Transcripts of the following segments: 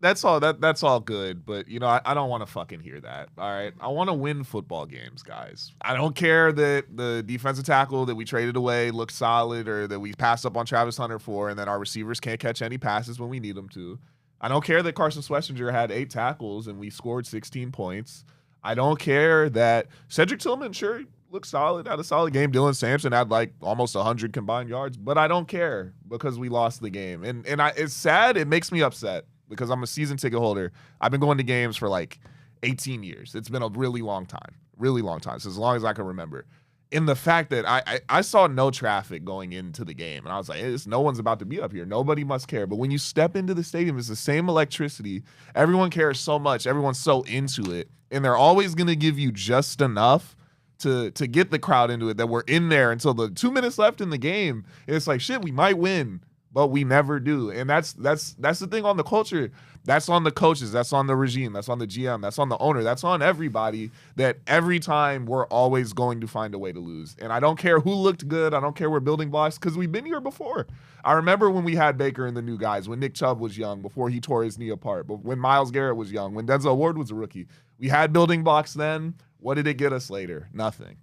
that's all. That's all good. But I don't want to fucking hear that. All right, I want to win football games, guys. I don't care that the defensive tackle that we traded away looks solid, or that we passed up on Travis Hunter for, and that our receivers can't catch any passes when we need them to. I don't care that Carson Schlesinger had 8 tackles and we scored 16 points. I don't care that Cedric Tillman looked solid, had a solid game. Dylan Sampson had like almost 100 combined yards, but I don't care because we lost the game. And it's sad. It makes me upset because I'm a season ticket holder. I've been going to games for like 18 years. It's been a really long time, so as long as I can remember. In the fact that I saw no traffic going into the game, and I was like, no one's about to be up here. Nobody must care. But when you step into the stadium, it's the same electricity. Everyone cares so much. Everyone's so into it. And they're always going to give you just enough to get the crowd into it that we're in there until the 2 minutes left in the game. And it's like, shit, we might win, but we never do. And that's the thing on the culture. That's on the coaches. That's on the regime. That's on the GM. That's on the owner. That's on everybody, that every time we're always going to find a way to lose. And I don't care who looked good. I don't care we're building blocks because we've been here before. I remember when we had Baker and the new guys, when Nick Chubb was young, before he tore his knee apart, but when Myles Garrett was young, when Denzel Ward was a rookie. We had building blocks then. What did it get us later? Nothing.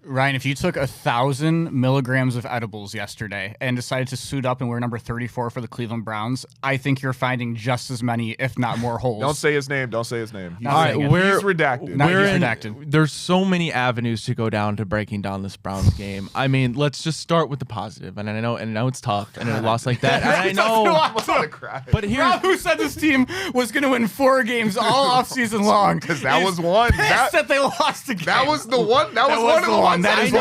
Ryan, if you took 1,000 milligrams of edibles yesterday and decided to suit up and wear number 34 for the Cleveland Browns, I think you're finding just as many, if not more, holes. Don't say his name. He's redacted. Redacted. There's so many avenues to go down to breaking down this Browns game. I mean, let's just start with the positive. And I know it's tough, and a loss like that. And I know, but here's Rob, who said this team was going to win 4 games all offseason long? Because that was one. That they lost a game. That was the one. That was one of the ones. That is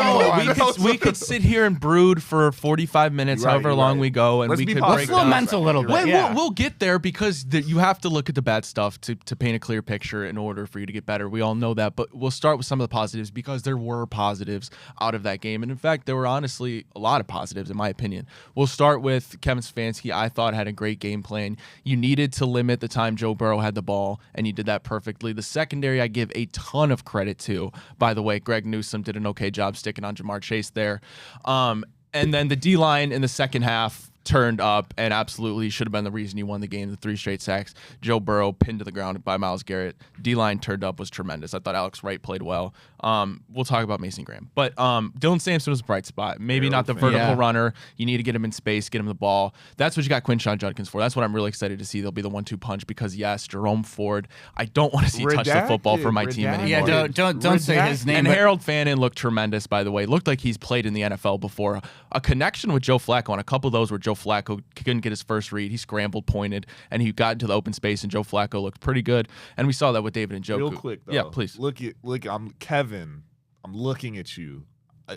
we could sit here and brood for 45 minutes, however long we go, and we could break down. Lament a little bit. We'll get there because you have to look at the bad stuff to paint a clear picture in order for you to get better. We all know that, but we'll start with some of the positives because there were positives out of that game, and in fact, there were honestly a lot of positives in my opinion. We'll start with Kevin Stefanski. I thought had a great game plan. You needed to limit the time Joe Burrow had the ball, and you did that perfectly. The secondary I give a ton of credit to. By the way, Greg Newsome did an okay job sticking on Jamar Chase there. And then the D-line in the second half turned up and absolutely should have been the reason you won the game. The 3 straight sacks. Joe Burrow pinned to the ground by Myles Garrett. D-line turned up, was tremendous. I thought Alex Wright played well. We'll talk about Mason Graham. But Dylan Sampson was a bright spot. Maybe not the vertical runner. You need to get him in space, get him the ball. That's what you got Quinshon Judkins for. That's what I'm really excited to see. They'll be the 1-2 punch because, yes, Jerome Ford, I don't want to see touch the football for my team anymore. Yeah, don't say his name. And Harold Fannin looked tremendous, by the way. Looked like he's played in the NFL before. A connection with Joe Flacco on a couple of those where Joe Flacco couldn't get his first read. He scrambled, pointed, and he got into the open space, and Joe Flacco looked pretty good. And we saw that with David Njoku. Real quick, though. Yeah, please. Look, I'm Kevin. I'm looking at you.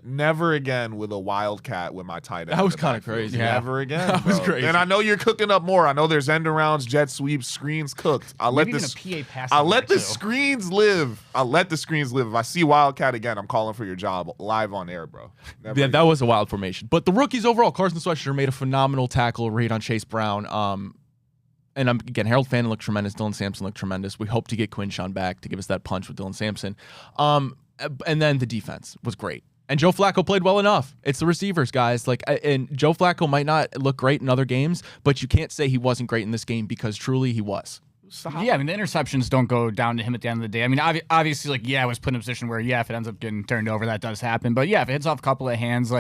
Never again with a wildcat with my tight end. That was kind of crazy. Yeah. Never again. That was crazy. And I know you're cooking up more. I know there's end arounds, jet sweeps, screens cooked. I'll let the screens live. If I see wildcat again, I'm calling for your job live on air, bro. That was a wild formation. But the rookies overall, Carson Schlesinger made a phenomenal tackle read on Chase Brown. And again, Harold Fannin looked tremendous. Dylan Sampson looked tremendous. We hope to get Quinshon back to give us that punch with Dylan Sampson. And then the defense was great. And Joe Flacco played well enough. It's the receivers, guys. And Joe Flacco might not look great in other games, but you can't say he wasn't great in this game because truly he was. Yeah, I mean, the interceptions don't go down to him at the end of the day. I mean, obviously, I was put in a position where, if it ends up getting turned over, that does happen. But, if it hits off a couple of hands,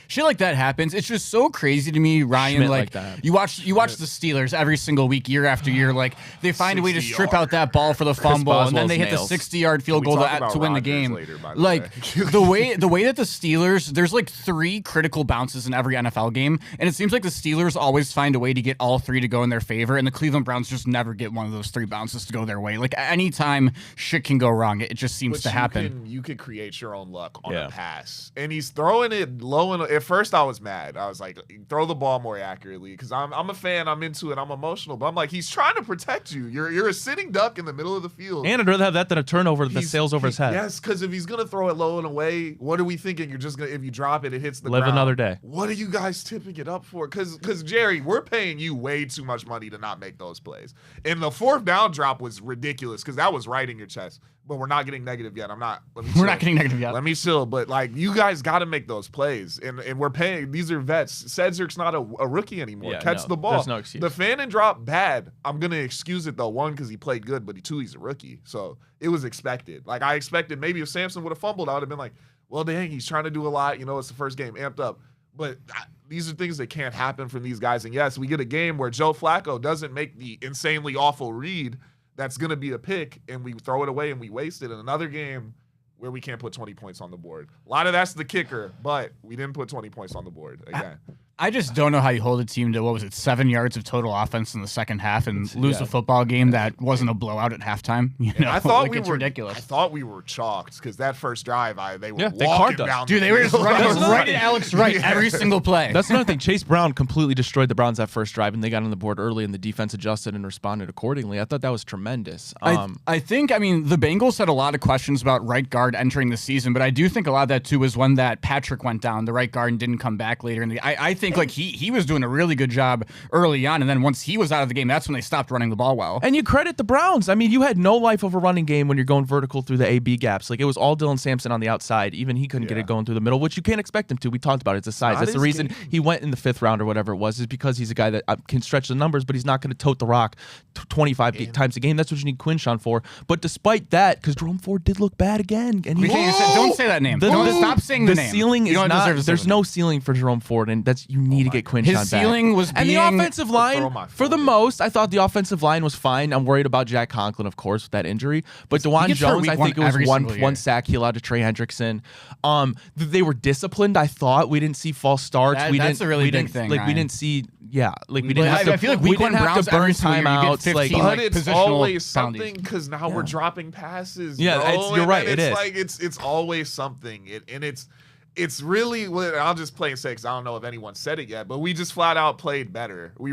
shit like that happens. It's just so crazy to me, Ryan. You watch the Steelers every single week, year after year. They find a way to strip out that ball for the fumble, and then they hit the 60-yard field goal to win the game. Later, the way that the Steelers, there's 3 critical bounces in every NFL game, and it seems like the Steelers always find a way to get all 3 to go in their favor, and the Cleveland Browns just never get one of those 3 bounces to go their way. Anytime shit can go wrong, it just seems to happen. You could create your own luck on a pass. And he's throwing it low. At first, I was mad. I was like, throw the ball more accurately because I'm a fan. I'm into it. I'm emotional. But I'm like, he's trying to protect you. You're a sitting duck in the middle of the field. And I'd rather have that than a turnover that sails over his head. Yes, because if he's going to throw it low and away, what are we thinking? You're just going to, if you drop it, it hits the ground. Live another day. What are you guys tipping it up for? Because Jerry, we're paying you way too much money to not make those plays. In the fourth fourth down drop was ridiculous because that was right in your chest. But we're not getting negative yet. We're not getting negative yet. Let me chill. But like, you guys got to make those plays, and we're paying. These are vets. Cedric's not a rookie anymore. Catch the ball. There's no excuse. The Fannin drop bad. I'm gonna excuse it though. One, because he played good, but two, he's a rookie, so it was expected. Like I expected maybe if Sampson would have fumbled, I would have been like, well, dang, he's trying to do a lot. You know, it's the first game, amped up. But these are things that can't happen from these guys. And yes, we get a game where Joe Flacco doesn't make the insanely awful read that's going to be a pick, and we throw it away and we waste it. In another game where we can't put 20 points on the board. A lot of that's the kicker, but we didn't put 20 points on the board again. I just don't know how you hold a team to, 7 yards of total offense in the second half and lose a football game that wasn't a blowout at halftime. You know, I thought it's ridiculous. I thought we were chalked because that first drive, they were they walking carved us. down. Dude, they were just running right at Alex Wright every single play. That's another thing. Chase Brown completely destroyed the Browns that first drive, and they got on the board early, and the defense adjusted and responded accordingly. I thought that was tremendous. I think, the Bengals had a lot of questions about right guard entering the season, but I do think a lot of that too was when that Patrick went down, the right guard, and didn't come back later. And I think like he was doing a really good job early on, and then once he was out of the game, that's when they stopped running the ball well. And you credit the Browns. I mean, you had no life of a running game when you're going vertical through the AB gaps. Like, it was all Dylan Sampson on the outside. Even he couldn't get it going through the middle, which you can't expect him to. We talked about it. It's a size. That's the reason he went in the 5th round or whatever it was, is because he's a guy that can stretch the numbers, but he's not going to tote the rock 25 times a game. That's what you need Quinshawn for. But despite that, because Jerome Ford did look bad again, and don't say that name. Stop saying the name. The ceiling is not. There's no ceiling for Jerome Ford, and that's you need to get Quinshawn back. His ceiling was and the offensive line, for the most, I thought the offensive line was fine. I'm worried about Jack Conklin, of course, with that injury. But DeJuan Jones, I think it was one sack he allowed to Trey Hendrickson. They were disciplined, I thought. We didn't see false starts. That's a really big thing. Like, we didn't see, we didn't have to, I feel like we didn't have to burn timeouts. But it's always something because now we're dropping passes. Yeah, you're right. It is. Like, it's always something. It's really, I'll just play and say, because I don't know if anyone said it yet, but we just flat out played better. We